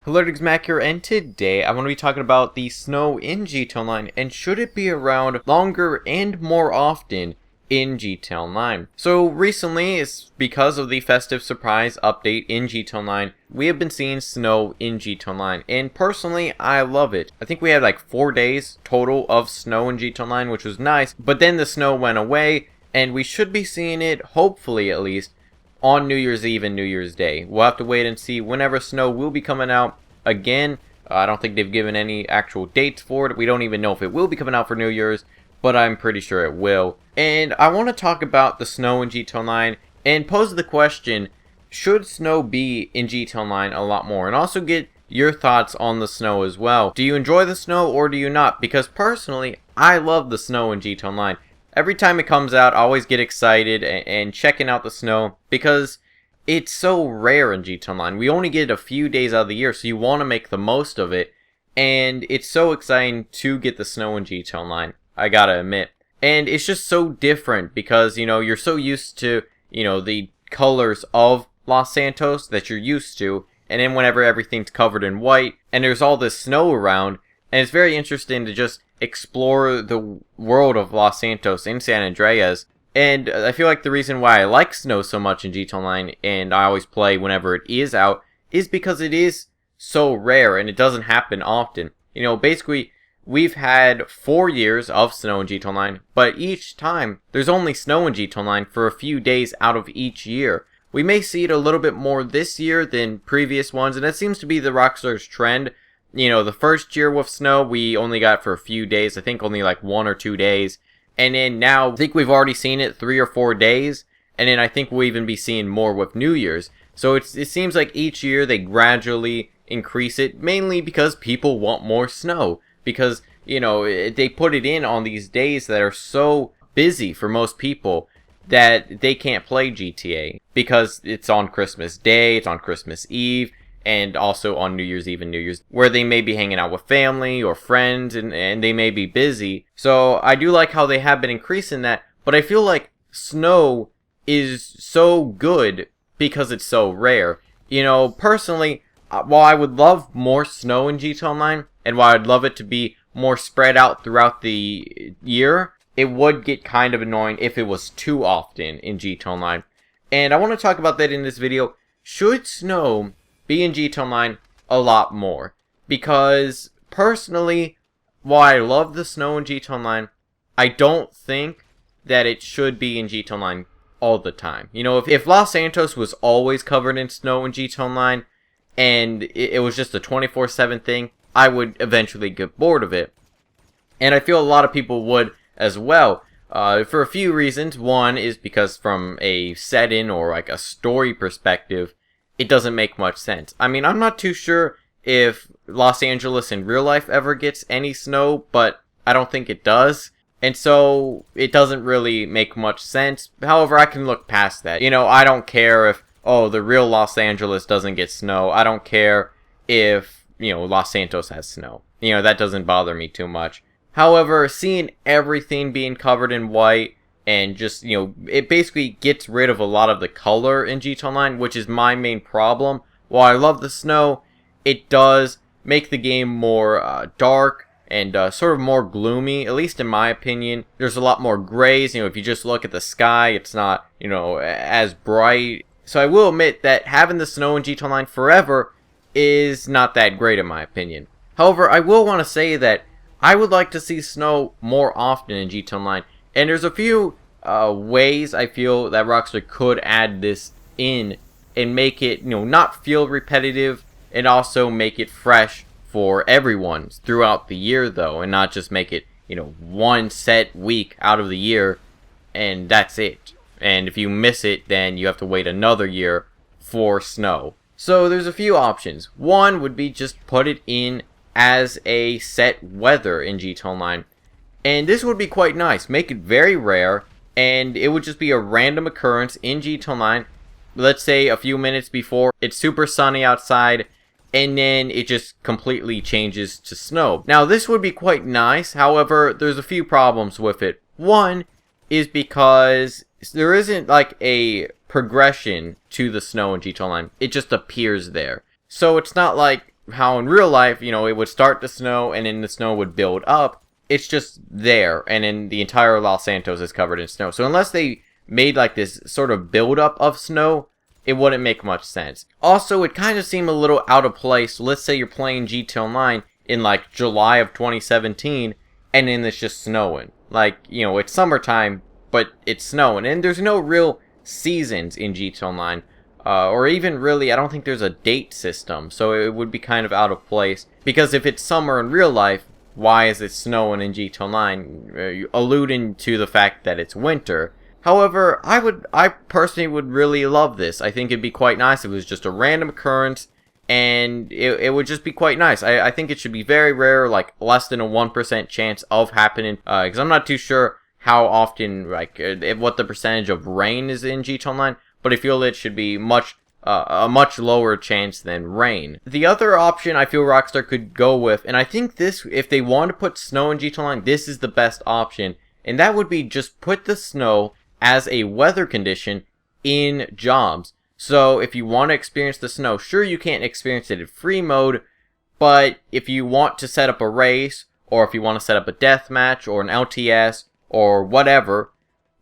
Hello, Mac here, and today I want to be talking about the snow in GT Online and should it be around longer and more often in GT Online. So recently, it's because of the festive surprise update in GT Online, we have been seeing snow in GT Online, and personally, I love it. I think we had like 4 days total of snow in GT Online, which was nice, but then the snow went away, and we should be seeing it, hopefully at least, on New Year's Eve and New Year's Day. We'll have to wait and see whenever snow will be coming out again. I don't think they've given any actual dates for it. We don't even know if it will be coming out for New Year's, but I'm pretty sure it will. And I want to talk about the snow in GT Online and pose the question, should snow be in GT Online a lot more? And also get your thoughts on the snow as well. Do you enjoy the snow or do you not? Because personally, I love the snow in GT Online. Every time it comes out, I always get excited and checking out the snow because it's so rare in GT Online. We only get it a few days out of the year, so you want to make the most of it. And it's so exciting to get the snow in GT Online, I gotta admit. And it's just so different because, you're so used to, the colors of Los Santos that you're used to. And then whenever everything's covered in white and there's all this snow around, and it's very interesting to just explore the world of Los Santos in San Andreas. And I feel like the reason why I like snow so much in GT Online, and I always play whenever it is out, is because it is so rare and it doesn't happen often. Basically, we've had 4 years of snow in GT Online, but each time there's only snow in GT Online for a few days out of each year. We may see it a little bit more this year than previous ones, and that seems to be the Rockstar's trend. The first year with snow, we only got for a few days. I think only like 1 or 2 days. And then now, I think we've already seen it 3 or 4 days. And then I think we'll even be seeing more with New Year's. So it seems like each year they gradually increase it, mainly because people want more snow. Because, they put it in on these days that are so busy for most people that they can't play GTA. Because it's on Christmas Day, it's on Christmas Eve, and also on New Year's Eve and New Year's, where they may be hanging out with family or friends, and they may be busy. So I do like how they have been increasing that, but I feel like snow is so good because it's so rare. Personally, while I would love more snow in GT Online, and while I'd love it to be more spread out throughout the year, it would get kind of annoying if it was too often in GT Online. And I want to talk about that in this video. Should snow be in GT Online a lot more? Because personally, while I love the snow in GT Online, I don't think that it should be in GT Online all the time. If Los Santos was always covered in snow in GT Online and it was just a 24/7 thing, I would eventually get bored of it. And I feel a lot of people would as well. For a few reasons. One is because from a set-in or like a story perspective, it doesn't make much sense. I mean, I'm not too sure if Los Angeles in real life ever gets any snow, but I don't think it does. And so it doesn't really make much sense. However, I can look past that. I don't care if, the real Los Angeles doesn't get snow. I don't care if, Los Santos has snow. That doesn't bother me too much. However, seeing everything being covered in white, and just, it basically gets rid of a lot of the color in GT Online, which is my main problem. While I love the snow, it does make the game more dark and sort of more gloomy, at least in my opinion. There's a lot more grays. If you just look at the sky, it's not, as bright. So I will admit that having the snow in GT Online forever is not that great in my opinion. However, I will want to say that I would like to see snow more often in GT Online. And there's a few ways I feel that Rockstar could add this in and make it, not feel repetitive, and also make it fresh for everyone throughout the year, though, and not just make it, one set week out of the year, and that's it. And if you miss it, then you have to wait another year for snow. So there's a few options. One would be just put it in as a set weather in GT Online. And this would be quite nice. Make it very rare, and it would just be a random occurrence in GT Online. Let's say a few minutes before it's super sunny outside, and then it just completely changes to snow. Now, this would be quite nice. However, there's a few problems with it. One is because there isn't like a progression to the snow in GT Online. It just appears there. So it's not like how in real life, you know, it would start to snow and then the snow would build up. It's just there, and then the entire Los Santos is covered in snow. So unless they made like this sort of buildup of snow, it wouldn't make much sense. Also, it kind of seemed a little out of place. Let's say you're playing GT Online in like July of 2017, and then it's just snowing. Like, you know, it's summertime, but it's snowing, and there's no real seasons in GT Online. Or even really, I don't think there's a date system, so it would be kind of out of place. Because if it's summer in real life, why is it snowing in GT Online? Alluding to the fact that it's winter. However, I personally would really love this. I think it'd be quite nice if it was just a random occurrence, and it would just be quite nice. I think it should be very rare, like less than a 1% chance of happening, because I'm not too sure how often, like, what the percentage of rain is in GT Online. But I feel it should be a much lower chance than rain. The other option I feel Rockstar could go with, and I think this, if they want to put snow in GT Online, this is the best option, and that would be just put the snow as a weather condition in jobs. So if you want to experience the snow, sure, you can't experience it in free mode, but if you want to set up a race, or if you want to set up a deathmatch, or an LTS, or whatever,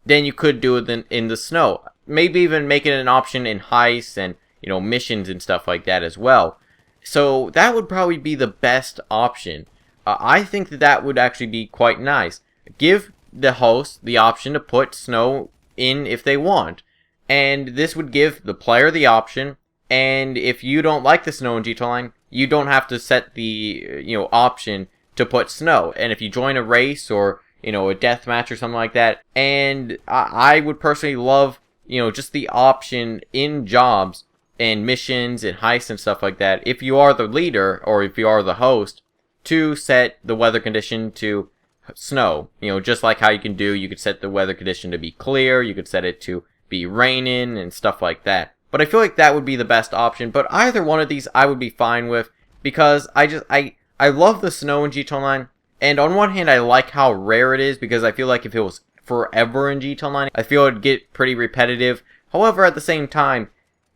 then you could do it in the snow. Maybe even make it an option in heists and, you know, missions and stuff like that as well. So that would probably be the best option. I think that would actually be quite nice. Give the host the option to put snow in if they want. And this would give the player the option. And if you don't like the snow in GT Online, you don't have to set the, you know, option to put snow. And if you join a race or, you know, a death match or something like that, and I would personally love, you know, just the option in jobs and missions and heists and stuff like that, if you are the leader or if you are the host, to set the weather condition to snow. You know, just like how you could set the weather condition to be clear, you could set it to be raining and stuff like that. But I feel like that would be the best option, but either one of these I would be fine with, because I love the snow in GT Online, and on one hand I like how rare it is, because I feel like if it was forever in GT Online, I feel it'd get pretty repetitive. However, at the same time,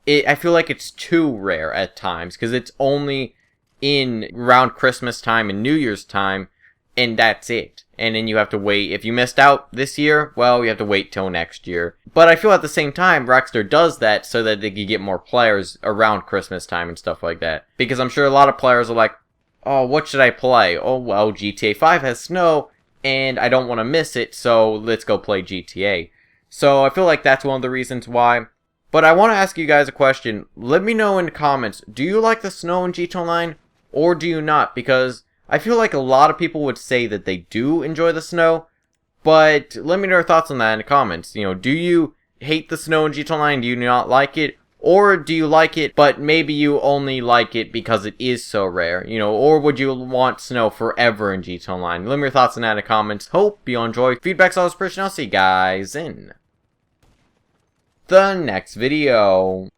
I feel like it's too rare at times, because it's only in around Christmas time and New Year's time, and that's it. And then you have to wait. If you missed out this year, well, you have to wait till next year. But I feel at the same time, Rockstar does that so that they can get more players around Christmas time and stuff like that. Because I'm sure a lot of players are like, oh, what should I play? Oh, well, GTA 5 has snow, and I don't want to miss it, so let's go play GTA. So I feel like that's one of the reasons why. But I want to ask you guys a question. Let me know in the comments, do you like the snow in GT Online, or do you not? Because I feel like a lot of people would say that they do enjoy the snow, but let me know your thoughts on that in the comments. You know, do you hate the snow in GT Online? Do you not like it? Or do you like it, but maybe you only like it because it is so rare, you know, or would you want snow forever in GT Online? Let me know your thoughts on that in the comments. Hope you enjoy. Feedback's always appreciated. I'll see you guys in the next video.